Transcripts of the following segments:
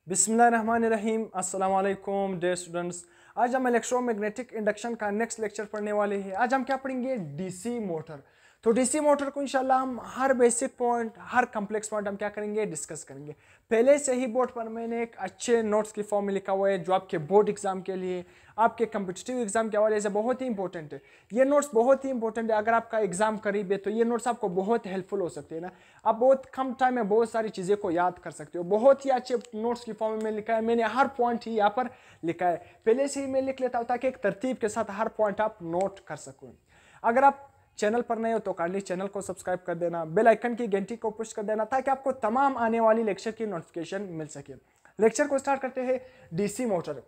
बिस्मिल्लाहिर्रहमानिर्रहीम। अस्सलाम वालेकुम डियर स्टूडेंट्स। आज हम इलेक्ट्रोमैग्नेटिक इंडक्शन का नेक्स्ट लेक्चर पढ़ने वाले हैं। आज हम क्या पढ़ेंगे? DC motor. तो डीसी मोटर को इंशाल्लाह हम हर बेसिक पॉइंट, हर कॉम्प्लेक्स पॉइंट हम क्या करेंगे? डिस्कस करेंगे। पहले से ही बोर्ड पर मैंने एक अच्छे नोट्स की फॉर्म में लिखा हुआ है जो आपके बोर्ड एग्जाम के लिए, आपके कम्पिटिटिव एग्जाम के हवाले से बहुत ही इंपॉर्टेंट है। ये नोट्स बहुत ही इंपॉर्टेंट है। अगर आपका एग्जाम करीब है तो ये नोट्स आपको बहुत हेल्पफुल हो सकते हैं ना। आप बहुत कम टाइम में बहुत सारी चीज़ें को याद कर सकते हो। बहुत ही अच्छे नोट्स की फॉर्म में लिखा है मैंने, हर पॉइंट ही यहाँ पर लिखा है। पहले से ही मैं लिख लेता हूँ ताकि एक तरतीब के साथ हर पॉइंट आप नोट कर सको। अगर आप चैनल पर नए हो तो काइंडली चैनल को सब्सक्राइब कर देना, बेल आइकन की घंटी को पुश कर देना ताकि आपको तमाम आने वाली लेक्चर की नोटिफिकेशन मिल सके। लेक्चर को स्टार्ट करते हैं। DC motor.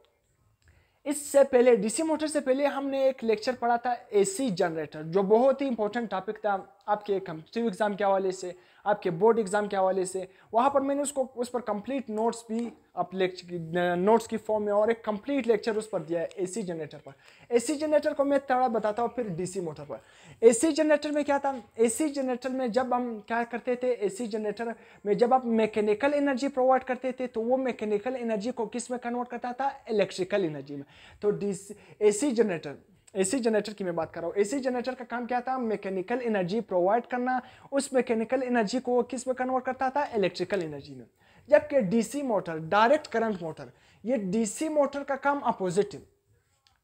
इससे पहले डीसी मोटर से पहले हमने एक लेक्चर पढ़ा था एसी जनरेटर, जो बहुत ही इंपॉर्टेंट टॉपिक था आपके कॉम्पिटिटिव एग्जाम के हवाले से, आपके बोर्ड एग्जाम के हवाले से। वहाँ पर मैंने उस पर कंप्लीट नोट्स भी नोट्स की फॉर्म में और एक कंप्लीट लेक्चर उस पर दिया है एसी जनरेटर पर। एसी जनरेटर को मैं थोड़ा बताता हूँ, फिर डीसी मोटर पर। एसी जनरेटर में क्या था? एसी जनरेटर में जब हम क्या करते थे, एसी जनरेटर में जब आप मैकेनिकल एनर्जी प्रोवाइड करते थे तो वो मैकेनिकल एनर्जी को किस में कन्वर्ट करता था? इलेक्ट्रिकल एनर्जी में। तो एसी जनरेटर की मैं बात कर रहा हूँ। एसी जनरेटर का काम क्या था? मैकेनिकल एनर्जी प्रोवाइड करना। उस मैकेनिकल एनर्जी को किस में कन्वर्ट करता था? इलेक्ट्रिकल एनर्जी में। जबकि DC motor, direct current motor, ये डीसी मोटर का काम अपोजिट है।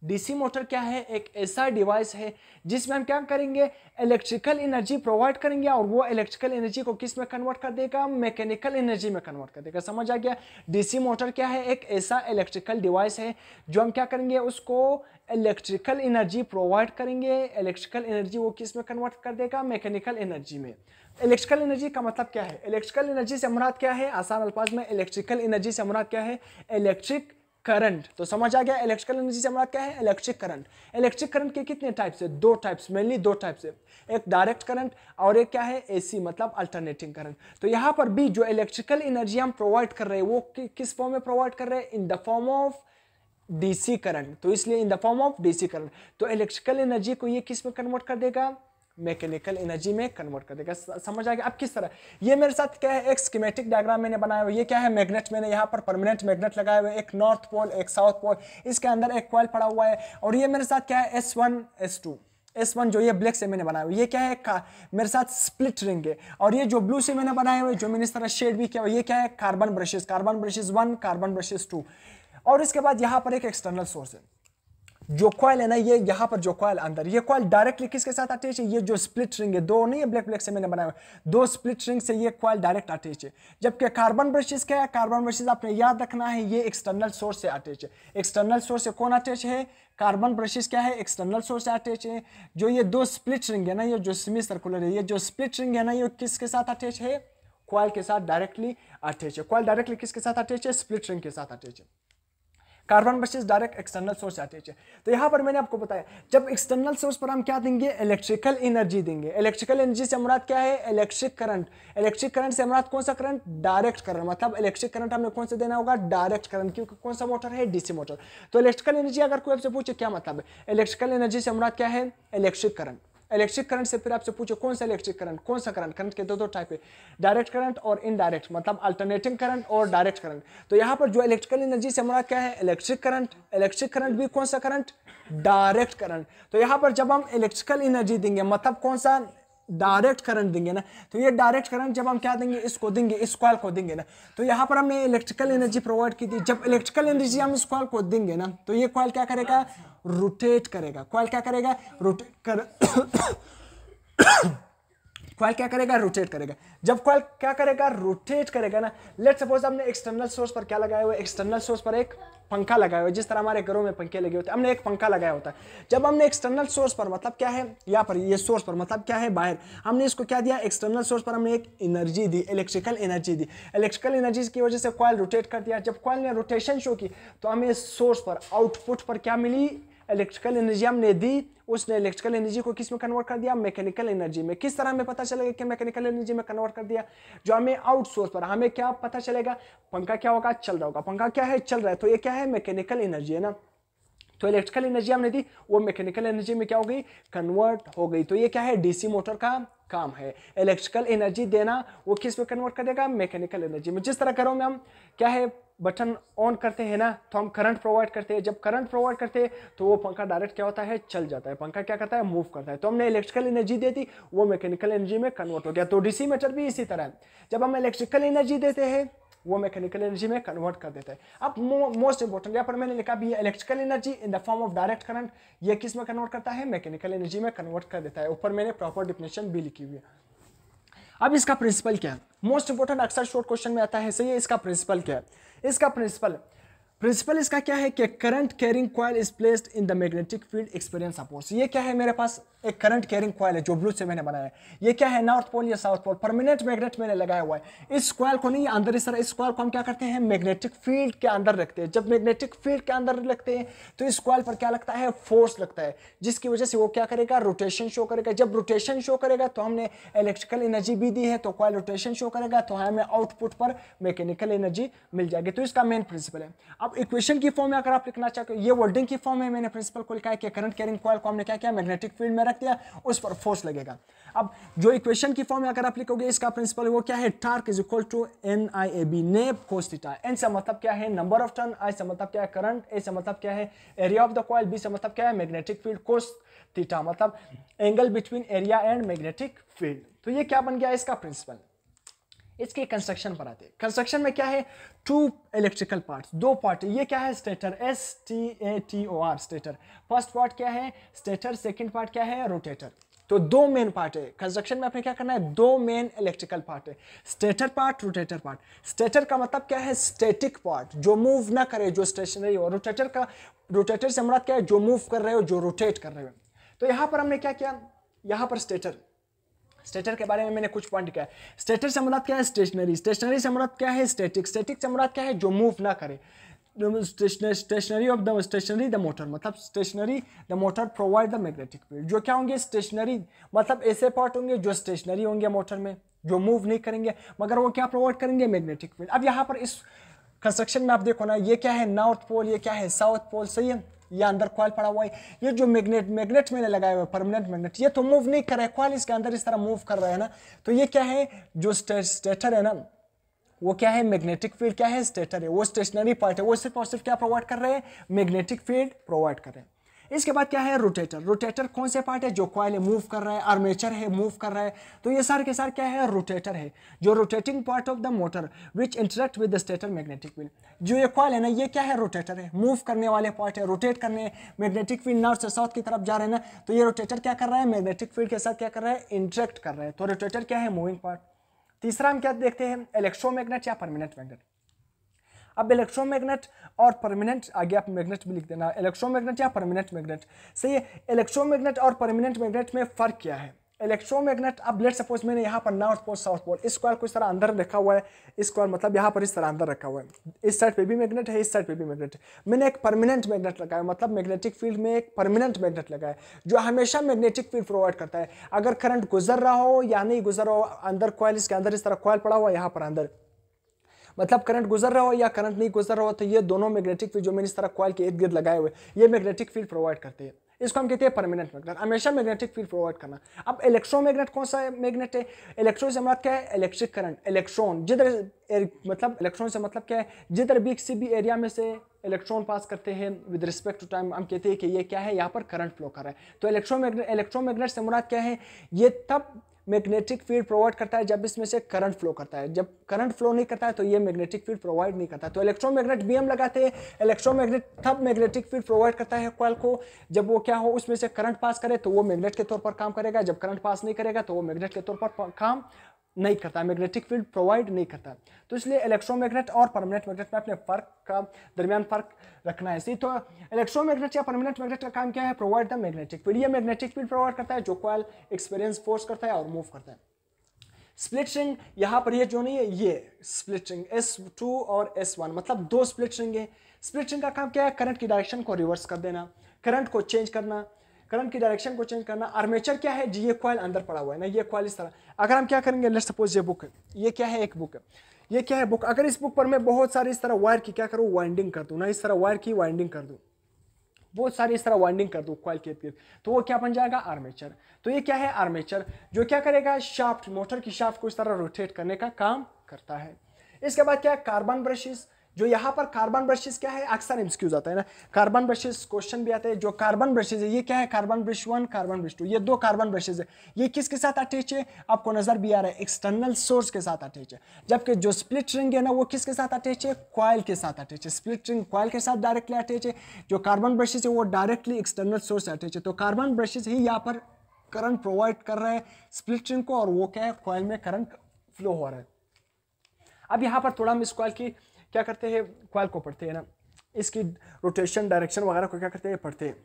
डीसी मोटर क्या है? एक ऐसा डिवाइस है जिसमें हम क्या करेंगे? इलेक्ट्रिकल एनर्जी प्रोवाइड करेंगे और वो इलेक्ट्रिकल एनर्जी को किस में कन्वर्ट कर देगा? मैकेनिकल एनर्जी में कन्वर्ट कर देगा। समझ आ गया? डीसी मोटर क्या है? एक ऐसा इलेक्ट्रिकल डिवाइस है जो हम क्या करेंगे? उसको इलेक्ट्रिकल एनर्जी प्रोवाइड करेंगे। इलेक्ट्रिकल एनर्जी वो किस में कन्वर्ट कर देगा? मैकेनिकल एनर्जी में। इलेक्ट्रिकल एनर्जी का मतलब क्या है? इलेक्ट्रिकल एनर्जी से मुराद क्या है? आसान अल्फाज में इलेक्ट्रिकल एनर्जी से मुराद क्या है? Electric current. तो समझ आ गया इलेक्ट्रिकल एनर्जी से हमारा क्या है? Electric current. इलेक्ट्रिक करंट के कितने टाइप्स है? दो टाइप्स, मेनली दो टाइप्स है। एक डायरेक्ट करंट और एक क्या है? एसी, मतलब अल्टरनेटिंग करंट। तो यहाँ पर भी जो इलेक्ट्रिकल एनर्जी हम प्रोवाइड कर रहे हैं वो किस फॉर्म में प्रोवाइड कर रहे हैं? In the form of DC current. तो इसलिए in the form of DC current. तो इलेक्ट्रिकल एनर्जी को ये किस में कन्वर्ट कर देगा? मैकेनिकल एनर्जी में कन्वर्ट कर देगा। समझ आ गया? अब किस तरह? ये मेरे साथ क्या है? एक स्कीमेटिक डायग्राम मैंने बनाया हुआ। ये क्या है? मैग्नेट। मैंने यहाँ पर परमानेंट मैग्नेट लगाए हुए, एक नॉर्थ पोल, एक साउथ पोल, इसके अंदर एक कॉइल पड़ा हुआ है। और ये मेरे साथ क्या है? S1 जो ये ब्लैक से मैंने बनाया हुआ, ये क्या है? मेरे साथ स्प्लिट रिंग है। और ये जो ब्लू से मैंने बनाए हुए, जो मैंने इस तरह शेड भी किया हुआ, ये क्या है? Carbon brushes 1, carbon brushes 2। और इसके बाद यहाँ पर एक एक्सटर्नल सोर्स है। जो कॉइल है ना, ये यहाँ पर जो कॉइल अंदर, ये कॉइल डायरेक्टली किसके साथ अटैच है? ये जो स्प्लिट रिंग है, दो नहीं है ब्लैक से मैंने बनाया हुआ, दो स्प्लिट रिंग से ये कॉइल डायरेक्ट अटैच है। जबकि कार्बन ब्रशेस क्या है? कार्बन ब्रशेस आपने याद रखना है, ये एक्सटर्नल सोर्स से अटैच है। एक्सटर्नल सोर्स से कौन अटैच है? कार्बन ब्रशेस क्या है? एक्सटर्नल सोर्स से अटैच है। जो ये दो स्प्लिट रिंग है ना, ये जो सेमी सर्कुलर है, ये जो स्प्लिट रिंग है ना, ये किसके साथ अटैच है? कॉइल के साथ डायरेक्टली अटैच है। कॉइल डायरेक्टली किसके साथ अटैच है? स्प्लिट रिंग के साथ अटैच है। Carbon brushes direct external source से अटैच है। तो यहां पर मैंने आपको बताया, जब एक्सटर्नल सोर्स पर हम क्या देंगे? इलेक्ट्रिकल एनर्जी देंगे। इलेक्ट्रिकल एनर्जी से मुराद क्या है? Electric current. इलेक्ट्रिक करंट से मुराद कौन सा करंट? Direct current. मतलब इलेक्ट्रिक करंट हमने कौन से देना होगा? डायरेक्ट करंट, क्योंकि कौन सा मोटर है? DC motor. तो इलेक्ट्रिकल एनर्जी अगर कोई आपसे पूछे क्या मतलब है, इलेक्ट्रिकल एनर्जी से मुराद क्या है? Electric current. इलेक्ट्रिक करंट से फिर आपसे पूछो कौन सा इलेक्ट्रिक करंट, कौन सा करंट? करंट के दो टाइप है, डायरेक्ट करंट और इनडायरेक्ट, मतलब अल्टरनेटिंग करंट और डायरेक्ट करंट। तो यहां पर जो इलेक्ट्रिकल एनर्जी से मुराद क्या है? Electric current. इलेक्ट्रिक करंट भी कौन सा करंट? Direct current. तो यहां पर जब हम इलेक्ट्रिकल एनर्जी देंगे, मतलब कौन सा? डायरेक्ट करंट देंगे ना, तो ये डायरेक्ट करंट जब हम क्या देंगे? इसको देंगे, इस कॉइल को देंगे ना। तो यहां पर हमने इलेक्ट्रिकल एनर्जी प्रोवाइड की थी। जब इलेक्ट्रिकल एनर्जी हम इस कॉइल को देंगे ना, तो ये कॉइल क्या करेगा? रोटेट करेगा। कॉइल क्या करेगा? रोटेट कर कॉइल क्या करेगा? रोटेट करेगा। जब कॉइल क्या करेगा? रोटेट करेगा ना, लेट सपोज हमने एक्सटर्नल सोर्स पर क्या लगाया हुआ है? एक्सटर्नल सोर्स पर एक पंखा लगाया हुआ है। जिस तरह हमारे घरों में पंखे लगे होते हैं, हमने एक पंखा लगाया होता है। जब हमने एक्सटर्नल सोर्स पर, मतलब क्या है यहाँ पर, ये सोर्स पर मतलब क्या है? बाहर। हमने इसको क्या दिया? एक्सटर्नल सोर्स पर हमने एक एनर्जी दी, इलेक्ट्रिकल एनर्जी दी। इलेक्ट्रिकल एनर्जी की वजह से कॉइल रोटेट कर दिया। जब कॉइल ने रोटेशन शो की तो हमें सोर्स पर, आउटपुट पर क्या मिली? इलेक्ट्रिकल एनर्जी हमने दी। उसने इलेक्ट्रिकल एनर्जी को किस में कन्वर्ट कर दिया? मैकेनिकल एनर्जी में। किस तरह हमें पता चलेगा कि मैकेनिकल एनर्जी में कन्वर्ट कर दिया? जो हमें आउट सोर्स पर हमें क्या पता चलेगा? पंखा क्या होगा? चल रहा होगा। पंखा क्या है? चल रहा है। तो ये क्या है? मैकेनिकल एनर्जी है ना। तो इलेक्ट्रिकल एनर्जी हमने दी, वो मैकेनिकल एनर्जी में क्या हो गई? कन्वर्ट हो गई। तो ये क्या है? डीसी मोटर का काम है, इलेक्ट्रिकल एनर्जी देना। वो किस में कन्वर्ट करेगा? मैकेनिकल एनर्जी में। जिस तरह घरों में हम क्या है? बटन ऑन करते हैं ना तो हम करंट प्रोवाइड करते हैं, जब करंट प्रोवाइड करते हैं तो वो पंखा डायरेक्ट क्या होता है, चल जाता है, पंखा क्या करता है, मूव करता है। तो हमने इलेक्ट्रिकल एनर्जी दे दी, वो मैकेनिकल एनर्जी में कन्वर्ट हो गया। तो डीसी मीटर भी इसी तरह है, जब हम इलेक्ट्रिकल एनर्जी देते हैं वो मैकेनिकल एनर्जी में कन्वर्ट कर देता है। अब मोस्ट इंपॉर्टेंट यहाँ पर मैंने लिखा भी electrical energy in the form of direct current, ये किस में कन्वर्ट करता है, मैकेनिकल एनर्जी में कन्वर्ट कर देता है। ऊपर मैंने प्रॉपर डिफिनेशन भी लिखी हुई है। अब इसका प्रिंसिपल क्या है, मोस्ट इंपॉर्टेंट, अक्सर शॉर्ट क्वेश्चन में आता है, सही है। इसका प्रिंसिपल क्या है, इसका प्रिंसिपल इसका क्या है कि current carrying coil is placed in the magnetic field experience oppose. ये क्या है, मेरे पास एक करंट कैरिंग कॉइल है जो ब्लू से मैंने बनाया है। ये क्या है, नॉर्थ पोल या साउथ पोल, परमानेंट मैग्नेट मैंने लगाया हुआ है। इस कॉइल को नहीं अंदर, इस तरह इस कॉइल को हम क्या करते हैं, मैग्नेटिक फील्ड के अंदर रखते हैं। जब मैग्नेटिक फील्ड के अंदर रखते हैं तो इस कॉइल पर क्या लगता है, फोर्स लगता है, जिसकी वजह से वो क्या करेगा, रोटेशन शो करेगा। जब रोटेशन शो करेगा तो हमने इलेक्ट्रिकल एनर्जी भी दी है, तो कॉइल रोटेशन शो करेगा तो हमें आउटपुट पर मैकेनिकल एनर्जी मिल जाएगी। तो इसका मेन प्रिंसिपल है। अब इक्वेशन की फॉर्म में अगर आप लिखना चाहते हो, ये वर्डिंग की फॉर्म में मैंने प्रिंसिपल को लिखा है कि करंट कैरिंग कॉइल को हमने क्या किया, मैग्नेटिक फील्ड में रख दिया, उस पर फोर्स लगेगा। अब जो इक्वेशन की फॉर्म में अगर आप लिखोगे, इसका प्रिंसिपल वो क्या है, torque is equal to NIAB, नेप कोस थीटा। एन से मतलब क्या है, नंबर ऑफ टर्न, आई से मतलब क्या है, करंट, ए से मतलब क्या है, area of the coil, B से मतलब क्या है, मैग्नेटिक फील्ड, कोस थीटा मतलब angle between area and magnetic field. तो ये क्या बन गया इसका प्रिंसिपल। इसके कंस्ट्रक्शन पर आते हैं। कंस्ट्रक्शन में क्या है, टू इलेक्ट्रिकल पार्ट्स, दो पार्ट। ये क्या है, stator, STATOR, stator. First part क्या है, स्टेटर, सेकंड पार्ट क्या है, रोटेटर। तो दो मेन पार्ट है कंस्ट्रक्शन में, आपने क्या करना है, दो मेन इलेक्ट्रिकल पार्ट है, stator part, rotator part. Stator का मतलब क्या है, स्टैटिक पार्ट, जो मूव ना करे, जो स्टेशनरी हो। रोटेटर से मुराद क्या है, जो मूव कर रहे हो, जो रोटेट कर रहे हो। तो यहां पर हमने क्या किया, यहां पर स्टेटर के बारे में मैंने कुछ पॉइंट किया है। स्टेटर से मुराद क्या है, स्टेशनरी से मुराद क्या है, स्टैटिक से मुराद क्या है, जो मूव ना करे। स्टेशनरी द मोटर मतलब stationary the motor provide the magnetic field. जो क्या होंगे, स्टेशनरी मतलब ऐसे पार्ट होंगे जो स्टेशनरी होंगे मोटर में, जो मूव नहीं करेंगे, मगर वो क्या प्रोवाइड करेंगे, मैग्नेटिक फील्ड। अब यहाँ पर इस कंस्ट्रक्शन में आप देखो ना, ये क्या है, नॉर्थ पोल, ये क्या है, साउथ पोल, सही है। ये अंदर कॉइल पड़ा हुआ है, ये जो मैग्नेट मैंने लगाया हुआ है, परमानेंट मैग्नेट, ये तो मूव नहीं कर रहा है, कॉइल इसके अंदर इस तरह मूव कर रहा है ना। तो ये क्या है, जो स्टेटर है ना, वो क्या है, मैग्नेटिक फील्ड क्या है, स्टेटर है, वो स्टेशनरी पार्ट है, वो सिर्फ और सिर्फ क्या प्रोवाइड कर रहे हैं, मैग्नेटिक फील्ड प्रोवाइड कर रहे हैं। इसके बाद क्या है, रोटेटर कौन से पार्ट है, जो कॉइल मूव कर रहा है, आर्मेचर है मूव कर रहा है। तो ये सारे के सारे क्या है, रोटेटर है, जो rotating part of the motor which interact with the stator magnetic field. जो ये कॉइल है ना, ये क्या है, रोटेटर है, मूव करने वाले पार्ट है, रोटेट करने, मैग्नेटिक फील्ड नॉर्थ से साउथ की तरफ जा रहे हैं ना, तो ये रोटेटर क्या कर रहा है, मैग्नेटिक फील्ड के साथ क्या कर रहा है, इंटरेक्ट कर रहा है। तो रोटेटर क्या है, मूविंग पार्ट। तीसरा हम क्या देखते हैं, इलेक्ट्रोमैग्नेट या परमानेंट मैग्नेट। अब इलेक्ट्रोमैग्नेट और परमानेंट, आगे आप मैग्नेट भी लिख देना, इलेक्ट्रोमैग्नेट या परमानेंट मैग्नेट, सही है। इलेक्ट्रोमैग्नेट और परमानेंट मैग्नेट में फर्क क्या है। इलेक्ट्रोमैग्नेट, अब लेट्स सपोज मैंने यहाँ पर नॉर्थ पोल साउथ पोल, इस कॉइल को इस तरह अंदर रखा हुआ है, इस कॉइल मतलब यहाँ पर इस तरह अंदर रखा हुआ है, इस साइड पे भी मैग्नेट है, इस साइड पे भी मैग्नेट है। मैंने एक परमानेंट मैग्नेट लगाया, मतलब मैग्नेटिक फील्ड में एक परमानेंट मैग्नेट लगाया जो हमेशा मैग्नेटिक फील्ड प्रोवाइड करता है। अगर करंट गुजर रहा हो या नहीं गुजर रहा हो, अंदर कॉइल, इसके अंदर इस तरह कॉइल पड़ा हुआ है, यहाँ पर अंदर मतलब करंट गुजर रहा हो या करंट नहीं गुजर रहा हो, तो ये दोनों मैग्नेटिक फील्ड जो मैंने इस तरह कॉइल के इर्द गिर्द लगाए हुए, ये मैग्नेटिक फील्ड प्रोवाइड करते हैं। इसको हम कहते हैं परमानेंट मैग्नेट, हमेशा मैग्नेटिक फील्ड प्रोवाइड करना। अब इलेक्ट्रोमैग्नेट कौन सा मैग्नेट है, इलेक्ट्रो से मतलब क्या है, इलेक्ट्रिक करंट, इलेक्ट्रॉन जिधर मतलब इलेक्ट्रॉन से मतलब क्या है, जिधर भी किसी भी एरिया में से इलेक्ट्रॉन पास करते हैं विद रिस्पेक्ट टू टाइम, हम कहते हैं कि ये क्या है, यहाँ पर करंट फ्लो कर रहा है। तो इलेक्ट्रोमैग्नेट से मुराद क्या है, ये तब मैग्नेटिक फील्ड प्रोवाइड करता है जब इसमें से करंट फ्लो करता है। जब करंट फ्लो नहीं करता है तो ये मैग्नेटिक फील्ड प्रोवाइड नहीं करता। तो इलेक्ट्रोमैग्नेट भी हम लगाते हैं, इलेक्ट्रोमैग्नेट तब मैग्नेटिक फील्ड प्रोवाइड करता है कॉइल को जब वो क्या हो, उसमें से करंट पास करे तो वो मैग्नेट के तौर पर काम करेगा, जब करंट पास नहीं करेगा तो वो मैग्नेट के तौर पर काम नहीं करता, मैग्नेटिक फील्ड प्रोवाइड नहीं करता। तो इसलिए इलेक्ट्रोमैग्नेट और परमानेंट मैग्नेट में अपने फर्क का दरमियान फर्क रखना है। तो इलेक्ट्रोमैग्नेट या परमानेंट मैग्नेट का काम क्या है, प्रोवाइड द मैग्नेटिक फील्ड। ये मैग्नेटिक फील्ड प्रोवाइड करता है जो कॉइल एक्सपीरियंस फोर्स करता है और मूव करता है। स्प्लिट रिंग, यहाँ पर ये जो नहीं है, ये स्प्लिट रिंग S2 और S1 मतलब दो स्प्लिट रिंग है। स्प्लिट रिंग का काम क्या है, करंट की डायरेक्शन को रिवर्स कर देना, करंट को चेंज करना, करंट की डायरेक्शन को चेंज करना। आर्मेचर क्या है जी, ये कॉइल अंदर पड़ा हुआ है ना, ये कॉइल इस तरह। अगर हम क्या करेंगे, लेट्स सपोज ये बुक है, ये क्या है, एक बुक है, ये क्या है, बुक। अगर इस बुक पर मैं बहुत सारी इस तरह वायर की क्या करूँ, वाइंडिंग कर दूँ ना, इस तरह वायर की वाइंडिंग कर दूँ, बहुत सारी इस तरह वाइंडिंग कर दूँ कॉइल के इर्द, तो वो क्या बन जाएगा, आर्मेचर। तो ये क्या है, आर्मेचर, जो क्या करेगा, शाफ्ट, मोटर की शाफ्ट को इस तरह रोटेट करने का काम करता है। इसके बाद क्या है, कार्बन ब्रशेस, जो यहाँ पर कार्बन ब्रशेस क्या है, अक्सर एमसीक्यूज आता है ना, कार्बन ब्रशेस क्वेश्चन भी आते हैं। जो कार्बन ब्रशेस है ये क्या है, कार्बन ब्रश 1, कार्बन ब्रश 2, ये दो कार्बन ब्रशेस है। ये किसके साथ अटैच है, आपको नजर भी आ रहा है, एक्सटर्नल सोर्स के साथ अटैच है। जबकि जो स्प्लिट रिंग है ना वो किसके साथ अटैच है, कॉइल के साथ अटैच है। स्प्लिट रिंग कॉइल के साथ डायरेक्टली अटैच है, जो कार्बन ब्रशेस है वो डायरेक्टली एक्सटर्नल सोर्स से अटैच है। तो कार्बन ब्रशेस ही यहाँ पर करंट प्रोवाइड कर रहा है स्प्लिट रिंग को, और वो क्या है, कॉइल में करंट फ्लो हो रहा है। अब यहाँ पर थोड़ा हम इस कॉइल की क्या करते हैं, कॉइल को पढ़ते हैं ना, इसकी रोटेशन डायरेक्शन वगैरह को क्या करते हैं, पढ़ते हैं।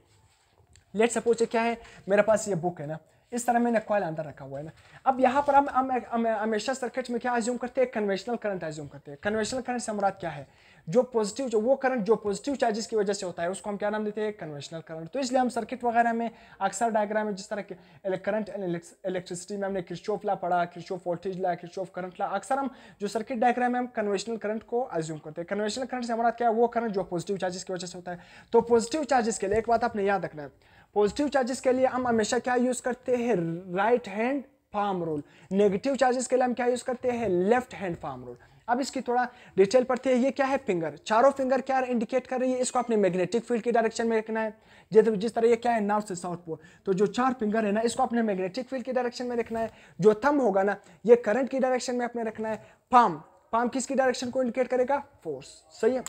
लेट सपोज क्या है, मेरे पास ये बुक है ना, इस तरह मैंने कॉइल अंदर रखा हुआ है ना। अब यहाँ पर हम हमेशा सर्किट में क्या अज्यूम करते हैं, कन्वेंशनल करंट अज्यूम करते हैं। कन्वेंशनल करंट से मुराद क्या है, जो पॉजिटिव, जो वो करंट जो पॉजिटिव चार्जेस की वजह से होता है उसको हम क्या नाम देते हैं, कन्वेंशनल करंट। तो इसलिए हम सर्किट वगैरह में अक्सर डायग्राम में जिस तरह के करंट इलेक्ट्रिसिटी में हमने किरचॉफ लॉ पढ़ा, Kirchhoff voltage law, Kirchhoff current law, अक्सर हम जो सर्किट डायग्राम में हम कन्वेंशनल करंट को अज्यूम करते हैं। कन्वेंशनल करंट से हमारा क्या है, वो करंट जो पॉजिटिव चार्जेस की वजह से होता है। तो पॉजिटिव चार्जेस के लिए एक बात आपने याद रखना है, पॉजिटिव चार्जेस के लिए हम हमेशा क्या यूज करते हैं, right hand palm rule. Negative charges के लिए हम क्या यूज करते हैं, लेफ्ट हैंड पाम रूल। अब इसकी थोड़ा डिटेल पढ़ते हैं। ये क्या है, फिंगर, चारों फिंगर क्या इंडिकेट कर रही है, इसको अपने मैग्नेटिक फील्ड की डायरेक्शन में रखना है। जिस तरह ये क्या है, नॉर्थ से साउथ पोल, तो जो चार फिंगर है ना इसको अपने मैग्नेटिक फील्ड की डायरेक्शन में रखना है। जो थंब होगा ना ये करंट की डायरेक्शन में अपने रखना है। पाम, पाम किसकी डायरेक्शन को इंडिकेट करेगा, फोर्स, सही है।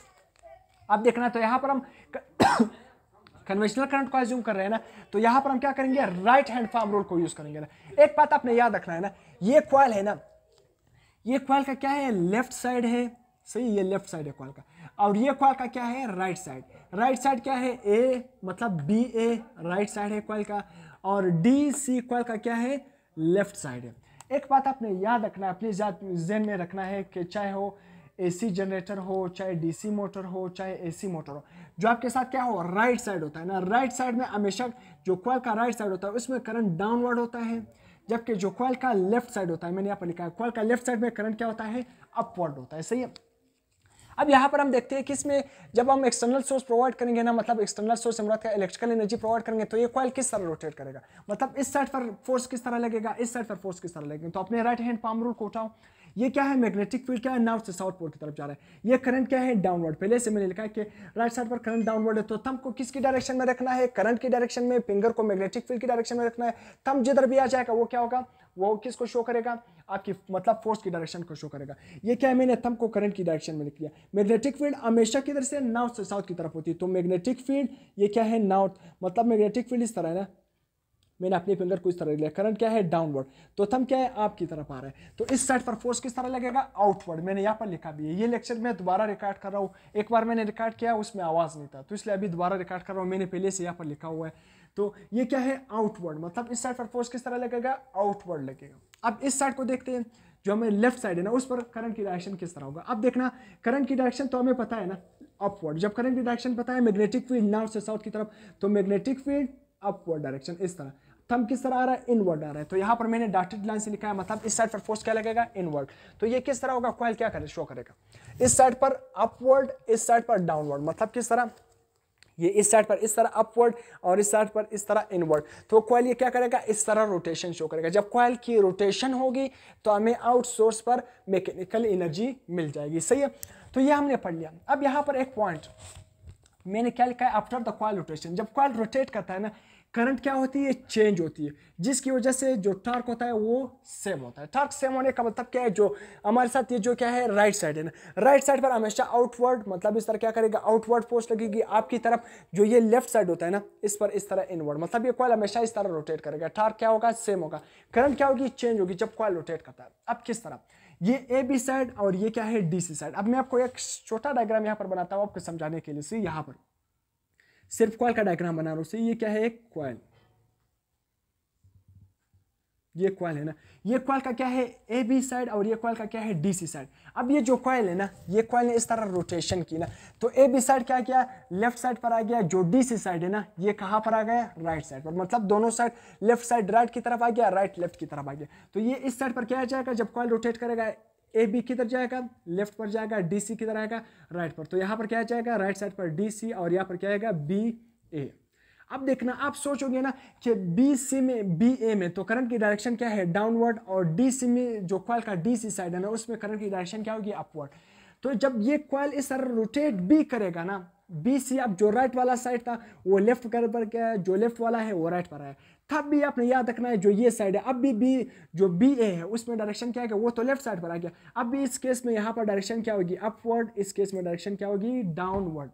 अब देखना, तो यहाँ पर हम कन्वेंशनल करंट को अज्यूम कर रहे हैं ना, तो यहां पर हम क्या करेंगे, राइट हैंड पाम रूल को यूज करेंगे ना। एक बात आपने याद रखना है ना, ये कॉइल है ना, ये कॉइल का क्या है, लेफ्ट साइड है, सही, ये लेफ्ट साइड है कॉइल का, और ये कॉइल का क्या है, राइट साइड। राइट साइड क्या है, ए मतलब बी ए राइट साइड है कॉइल का, और डी सी कॉइल का क्या है, लेफ्ट साइड है। एक बात आपने याद रखना है, अपने ज़हन में रखना है कि चाहे हो एसी जनरेटर हो, चाहे डीसी मोटर हो, चाहे एसी मोटर हो, जो आपके साथ क्या हो, राइट साइड होता है ना, राइट साइड में हमेशा जो कॉइल का राइट साइड होता है उसमें करंट डाउनवर्ड होता है, जबकि जो कॉइल का लेफ्ट साइड होता है, मैंने यहाँ पर लिखा है, कॉइल का लेफ्ट साइड में करंट क्या होता है, अपवर्ड होता है, सही है। अब यहाँ पर हम देखते हैं कि इसमें जब हम एक्सटर्नल सोर्स प्रोवाइड करेंगे ना, मतलब एक्सटर्नल सोर्स हमारा का इलेक्ट्रिकल एनर्जी प्रोवाइड करेंगे, तो ये कॉइल किस तरह रोटेट करेगा, मतलब इस साइड पर फोर्स किस तरह लगेगा, इस साइड पर फोर्स किस तरह लगेगा। तो अपने राइट हैंड पाम रूल को उठाओ। ये क्या है, मैग्नेटिक फील्ड क्या है, नॉर्थ से साउथ पोल की तरफ जा रहा है। ये करंट क्या है, डाउनवर्ड। पहले से मैंने लिखा है कि राइट साइड पर करंट डाउनवर्ड है, तो थंब को किसकी डायरेक्शन में रखना है, करंट की डायरेक्शन में, फिंगर को मैग्नेटिक फील्ड की डायरेक्शन में रखना है। थंब जिधर भी आ जाएगा वो क्या होगा, वो किसको शो करेगा, आपकी मतलब फोर्स की डायरेक्शन को शो करेगा। ये क्या है, मैंने थंब को करंट की डायरेक्शन में लिख लिया। मैग्नेटिक फील्ड हमेशा किधर से, नॉर्थ से साउथ की तरफ होती है, तो मैग्नेटिक फील्ड ये क्या है, नॉर्थ, मतलब मैग्नेटिक फील्ड इस तरह है ना, मैंने अपने फिंगर को इस तरह लिया। करंट क्या है, डाउनवर्ड, तो थंब क्या है, आपकी तरफ आ रहा है, तो इस साइड पर फोर्स किस तरह लगेगा, आउटवर्ड। मैंने यहाँ पर लिखा भी है। ये लेक्चर मैं दोबारा रिकॉर्ड कर रहा हूँ, एक बार मैंने रिकॉर्ड किया उसमें आवाज़ नहीं था, तो इसलिए अभी दोबारा रिकॉर्ड कर रहा हूँ, मैंने पहले से यहाँ पर लिखा हुआ है। तो ये क्या है, आउटवर्ड, मतलब इस साइड पर फोर्स किस तरह लगेगा, आउटवर्ड लगेगा। अब इस साइड को देखते हैं, जो हमें लेफ्ट साइड है ना, उस पर करंट की डायरेक्शन किस तरह होगा। अब देखना, करंट की डायरेक्शन तो हमें पता है ना, अपवर्ड। जब करंट की डायरेक्शन पता है, मैग्नेटिक फील्ड नॉर्थ से साउथ की तरफ, तो मैग्नेटिक फील्ड अपवर्ड डायरेक्शन इस तरह। थंब किस तरह आ रहा है, इनवर्ड आ रहा है, तो यहाँ पर मैंने डॉटेड लाइन से लिखा है, मतलब इस साइड पर फोर्स क्या लगेगा, इनवर्ड। तो ये किस तरह होगा, कॉइल क्या करे, शो करेगा, इस साइड पर अपवर्ड, इस साइड पर डाउनवर्ड, मतलब किस तरह, ये इस साइड पर इस तरह अपवर्ड और इस साइड पर इस तरह इनवर्ड। तो कॉइल ये क्या करेगा, इस तरह रोटेशन शो करेगा। जब कॉइल की रोटेशन होगी तो हमें आउट सोर्स पर मैकेनिकल एनर्जी मिल जाएगी, सही है। तो ये हमने पढ़ लिया। अब यहाँ पर एक पॉइंट मैंने क्या लिखा है, आफ्टर द कॉइल रोटेशन, जब कॉइल रोटेट करता है ना, करंट क्या होती है, चेंज होती है, जिसकी वजह से जो टॉर्क होता है वो सेम होता है। टॉर्क सेम होने का मतलब क्या है, जो हमारे साथ ये जो क्या है, राइट साइड है ना, राइट साइड पर हमेशा आउटवर्ड, मतलब इस तरह क्या करेगा, आउटवर्ड फोर्स लगेगी आपकी तरफ। जो ये लेफ्ट साइड होता है ना, इस पर इस तरह इनवर्ड, मतलब ये कॉइल हमेशा इस तरह रोटेट करेगा। टॉर्क क्या होगा, सेम होगा। करंट क्या होगी, चेंज होगी जब कॉइल रोटेट करता है। अब किस तरह, ये ए बी साइड और ये क्या है, डी सी साइड। अब मैं आपको एक छोटा डायग्राम यहाँ पर बनाता हूँ आपको समझाने के लिए। सी यहाँ पर सिर्फ कॉइल का डायग्राम बना रहा हूँ। ये क्या है, एक कॉइल, ये कॉइल है ना, ये कॉइल का क्या है, ए बी साइड, और ये कॉइल का क्या है, डी सी साइड। अब ये जो कॉइल है ना, ये कॉइल ने इस तरह रोटेशन की ना, तो ए बी साइड क्या किया, लेफ्ट साइड पर आ गया। जो डी सी साइड है ना, ये कहाँ पर आ गया, राइट साइड पर, मतलब दोनों साइड, लेफ्ट साइड राइट की तरफ आ गया, राइट लेफ्ट की तरफ आ गया। तो ये इस साइड पर क्या आ जाएगा, जब कॉइल रोटेट करेगा, ए बी किधर जाएगा, लेफ्ट पर जाएगा, डी सी किधर आएगा, राइट पर। तो यहाँ पर क्या आ जाएगा, राइट साइड पर डी सी, और यहाँ पर क्या आएगा, बी ए। अब देखना, आप सोचोगे ना कि बी सी में, बी ए में तो करंट की डायरेक्शन क्या है, डाउनवर्ड, और डी सी में जो कॉइल का डी सी साइड है ना, उसमें करंट की डायरेक्शन क्या होगी, अपवर्ड। तो जब ये कॉइल इस तरह रोटेट भी करेगा ना, बी सी, अब जो राइट वाला साइड था वो लेफ्ट पर गया है, जो लेफ्ट वाला है वो राइट पर है, तब भी आपने याद रखना है जो ये साइड है, अब भी बी जो बी ए है उसमें डायरेक्शन क्या है, वो तो लेफ्ट साइड पर आ गया, अब भी इस केस में यहाँ पर डायरेक्शन क्या होगी, अपवर्ड, इस केस में डायरेक्शन क्या होगी, डाउनवर्ड।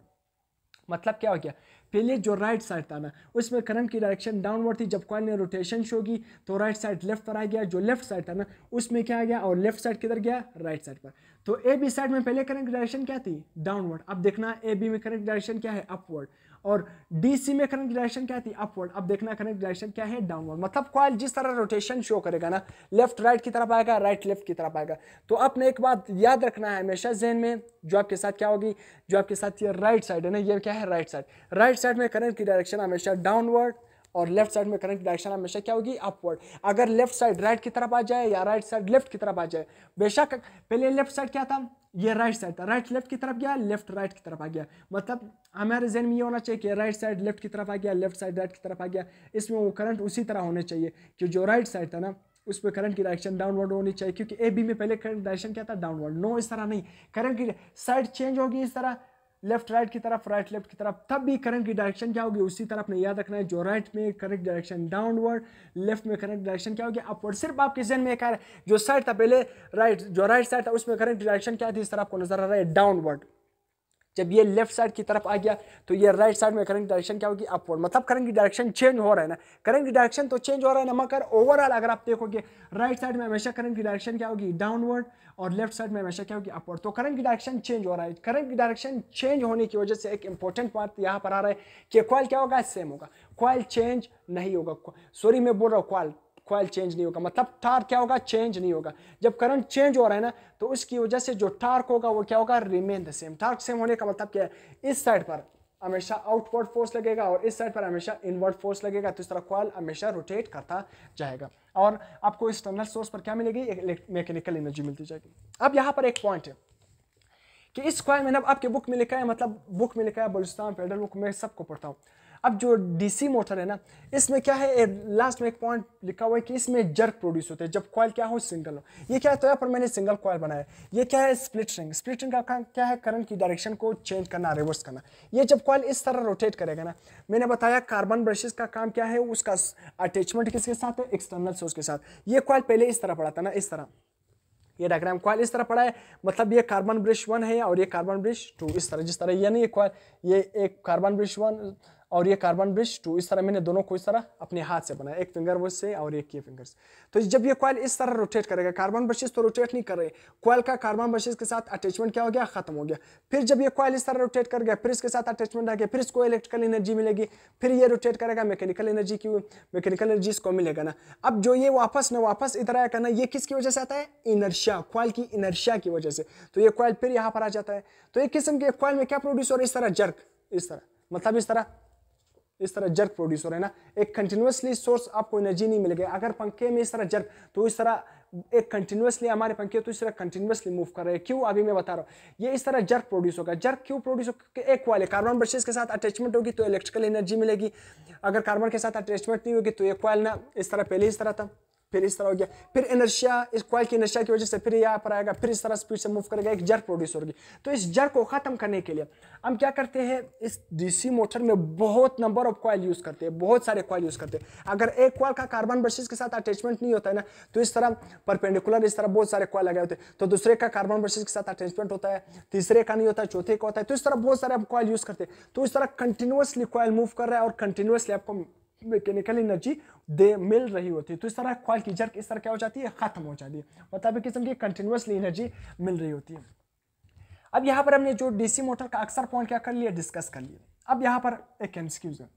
मतलब क्या हो गया, पहले जो राइट साइड था ना उसमें करंट की डायरेक्शन डाउनवर्ड थी, जब कॉइल ने रोटेशन शो की तो राइट साइड लेफ्ट पर आ गया, जो लेफ्ट साइड था ना उसमें क्या आ गया, और लेफ्ट साइड किधर गया, राइट साइड पर। तो ए बी साइड में पहले करंट की डायरेक्शन क्या थी, डाउनवर्ड, अब देखना ए बी में करंट की डायरेक्शन क्या है, अपवर्ड, और डी सी में करंट की डायरेक्शन क्या थी, अपवर्ड, अब देखना करंट की डायरेक्शन क्या है, डाउनवर्ड। मतलब कॉइल जिस तरह रोटेशन शो करेगा ना, लेफ्ट राइट की तरफ आएगा, राइट लेफ्ट की तरफ आएगा। तो आपने एक बात याद रखना है हमेशा ज़हन में, जो आपके साथ क्या होगी, जो आपके साथ ये राइट साइड है ना, ये क्या है, राइट साइड, राइट साइड में करंट की डायरेक्शन हमेशा डाउनवर्ड, और लेफ्ट साइड में करंट की डायरेक्शन हमेशा क्या होगी, अपवर्ड। अगर लेफ्ट साइड राइट की तरफ आ जाए या राइट साइड लेफ्ट की तरफ आ जाए, बेशक पहले लेफ्ट साइड क्या था, ये राइट साइड था, राइट लेफ्ट की तरफ गया, लेफ्ट राइट की तरफ आ गया, मतलब हमारे ज़हन में ये होना चाहिए कि राइट साइड लेफ्ट की तरफ आ गया, लेफ्ट साइड राइट की तरफ आ गया, इसमें वो करंट उसी तरह होने चाहिए कि जो राइट साइड था ना उस पर करंट की डायरेक्शन डाउनवर्ड होनी चाहिए, क्योंकि ए बी में पहले करंट डायरेक्शन क्या था, डाउनवर्ड। नो, इस तरह नहीं, करंट की साइड चेंज होगी इस तरह, लेफ्ट राइट की तरफ, राइट लेफ्ट की तरफ, तब भी करंट की डायरेक्शन क्या होगी, उसी तरह आपने याद रखना है, जो राइट में करंट डायरेक्शन डाउनवर्ड, लेफ्ट में करंट डायरेक्शन क्या होगी, अपवर्ड। सिर्फ आपके जहन में एक है, जो साइड था पहले राइट, जो राइट साइड था उसमें करंट डायरेक्शन क्या थी, इस तरह आपको नजर आ रहा है, डाउनवर्ड। जब ये लेफ्ट साइड की तरफ आ गया तो ये राइट साइड में करंट की डायरेक्शन क्या होगी, अपवर्ड। मतलब करंट की डायरेक्शन चेंज हो रहा है ना, करंट की डायरेक्शन तो चेंज हो रहा है ना, मगर ओवरऑल अगर आप देखोगे राइट साइड में हमेशा करंट की डायरेक्शन क्या होगी, डाउनवर्ड, और लेफ्ट साइड में हमेशा क्या होगी, अपवर्ड। तो करंट की डायरेक्शन चेंज हो रहा है। करंट की डायरेक्शन चेंज होने की वजह से एक इंपॉर्टेंट बात यहाँ पर आ रहा है कि कॉइल क्या होगा, सेम होगा, कॉइल चेंज नहीं होगा। सॉरी मैं बोल रहा हूँ कॉइल चेंज नहीं होगा, मतलब टार्क क्या होगा, चेंज नहीं होगा। जब करंट चेंज हो रहा है ना तो उसकी वजह से जो टार्क होगा वो क्या होगा, remain the same. Torque same होने का मतलब क्या है, इस साइड पर हमेशा आउटवर्ड फोर्स लगेगा और इस साइड पर हमेशा इनवर्ड फोर्स लगेगा, तो इस तरह कॉइल हमेशा रोटेट करता जाएगा और आपको एक्सटर्नल सोर्स पर क्या मिलेगी, एक मैकेनिकल एनर्जी मिलती जाएगी। अब यहाँ पर एक पॉइंट है कि इस कॉइल में ना आपके बुक में लिखा है, मतलब बुक में लिखा है, बलूचिस्तान फेडरल बुक में सबको पढ़ता हूँ। अब जो डीसी मोटर है ना इसमें क्या है, लास्ट में एक पॉइंट लिखा हुआ है कि इसमें जर्क प्रोड्यूस होते हैं जब कॉइल क्या हो, सिंगल हो। ये क्या है, तो यहाँ पर मैंने सिंगल कॉइल बनाया, ये क्या है, स्प्लिट रिंग। स्प्लिट रिंग का काम क्या है, करंट की डायरेक्शन को चेंज करना, रिवर्स करना। ये जब कॉइल इस तरह रोटेट करेगा ना, मैंने बताया कार्बन ब्रशेस का काम क्या है, उसका अटैचमेंट किसके साथ है, एक्सटर्नल सोर्स के साथ। ये कॉइल पहले इस तरह पड़ा था ना, इस तरह, ये डायग्राम कॉइल इस तरह पड़ा है, मतलब ये कार्बन ब्रश 1 है और ये कार्बन ब्रश 2, इस तरह, जिस तरह ये नहीं, ये एक कार्बन ब्रश 1 और ये कार्बन ब्रश 2, इस तरह मैंने दोनों को इस तरह अपने हाथ से बनाया, एक फिंगर वो से और एक ये फिंगर से। तो जब ये कॉइल इस तरह रोटेट करेगा, कार्बन ब्रशेस तो रोटेट नहीं कर रहे, कॉइल का कार्बन ब्रशेस के साथ अटैचमेंट क्या हो गया, खत्म हो गया। फिर जब ये कॉइल इस तरह रोटेट कर गया, फिर इसके साथ अटैचमेंट आ गया, फिर इसको इलेक्ट्रिकल एनर्जी मिलेगी, फिर ये रोटेट करेगा, मैकेनिकल एनर्जी इसको मिलेगा ना। अब जो ये वापस इधर आया करना, ये किसकी वजह से आता है, इनर्शिया, कॉइल की इनर्शिया की वजह से। तो ये कॉइल फिर यहाँ पर आ जाता है। तो एक किस्म के कॉइल में क्या प्रोड्यूस हो रहा है, इस तरह जर्क, इस तरह, मतलब इस तरह जर्क प्रोड्यूस हो रहा है ना। एक कंटिन्यूअसली सोर्स आपको एनर्जी नहीं मिलेगा। अगर पंखे में इस तरह जर्क, तो इस तरह एक कंटिन्यूअसली हमारे पंखे तो इस तरह कंटिन्यूअसली मूव कर रहे हैं, क्यों, अभी मैं बता रहा हूँ। ये इस तरह जर्क प्रोड्यूस होगा। जर्क क्यों प्रोड्यूस होगा, एक कॉइल कार्बन ब्रशेस के साथ अटैचमेंट होगी तो इलेक्ट्रिकल एनर्जी मिलेगी। अगर कार्बन के साथ अटैचमेंट नहीं होगी तो ये कॉइल ना इस तरह, पहले इस तरह था, फिर इस तरह हो गया, फिर इनर्शिया, इस कॉइल की इनर्शिया की वजह से फिर यहाँ पर आएगा, फिर इस तरह स्पीड से मूव करेगा, एक जर्क प्रोड्यूस होगी। तो इस जर्क को खत्म करने के लिए हम क्या करते हैं, इस डीसी मोटर में बहुत नंबर ऑफ कॉइल यूज करते हैं, बहुत सारे कॉइल यूज करते हैं। अगर एक कॉइल का कार्बन ब्रशेस के साथ अटैचमेंट नहीं होता है ना, तो इस तरह परपेंडिकुलर इस तरह बहुत सारे कॉइल लगे होते हैं। तो दूसरे का कार्बन ब्रशेस के साथ अटैचमेंट होता है, तीसरे का नहीं होता है, चौथे का होता है। तो इस तरह बहुत सारे हम कॉइल यूज करते हैं। तो इस तरह कंटिन्यूअसली कॉइल मूव कर रहा है और कंटिन्यूअसली आपको मैकेनिकल एनर्जी मिल रही होती है। तो इस तरह कॉइल की जर्क इस तरह क्या हो जाती है, खत्म हो जाती है, मतलब एक किस्म की कंटिन्यूअसली एनर्जी मिल रही होती है। अब यहाँ पर हमने जो डीसी मोटर का अक्सर पॉइंट क्या कर लिया, डिस्कस कर लिया। अब यहाँ पर एक एमसीक्यूज है।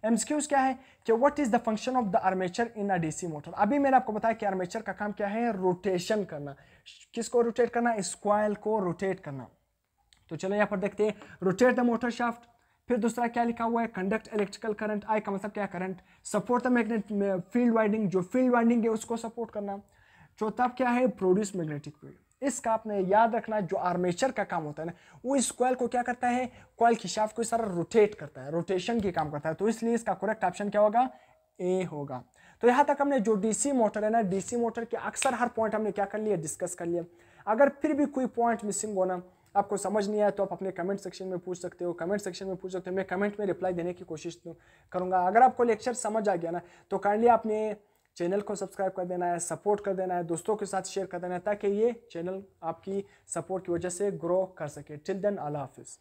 एमसीक्यूज क्या है कि what is the function of the armature in a DC motor. अभी मैंने आपको बताया कि आर्मेचर का काम क्या है, रोटेशन करना। किसको रोटेट करना, इस कॉइल को रोटेट करना। तो चलो यहाँ पर देखते हैं, रोटेट द मोटर शाफ्ट। फिर दूसरा क्या लिखा हुआ है, कंडक्ट इलेक्ट्रिकल करंट। आई का मतलब क्या, current. Support the magnet field winding, जो फील्ड वाइंडिंग है उसको सपोर्ट करना। चौथा क्या है, प्रोड्यूस मैग्नेटिक फील्ड। इसका आपने याद रखना है, जो आर्मेचर का काम होता है ना, वो इस कॉइल को क्या करता है, कॉइल की शाफ्ट को इस तरह रोटेट करता है, रोटेशन की काम करता है। तो इसलिए इसका करेक्ट ऑप्शन क्या होगा, ए होगा। तो यहां तक हमने जो डीसी मोटर है ना, डीसी मोटर के अक्सर हर पॉइंट हमने क्या कर लिया, डिस्कस कर लिया। अगर फिर भी कोई पॉइंट मिसिंग हो ना, आपको समझ नहीं आया, तो आप अपने कमेंट सेक्शन में पूछ सकते हो, कमेंट सेक्शन में पूछ सकते हो, मैं कमेंट में रिप्लाई देने की कोशिश करूँगा। अगर आपको लेक्चर समझ आ गया ना, तो काइंडली आपने चैनल को सब्सक्राइब कर देना है, सपोर्ट कर देना है, दोस्तों के साथ शेयर कर देना है, ताकि ये चैनल आपकी सपोर्ट की वजह से ग्रो कर सके। टिल देन, अल्लाह हाफिज़।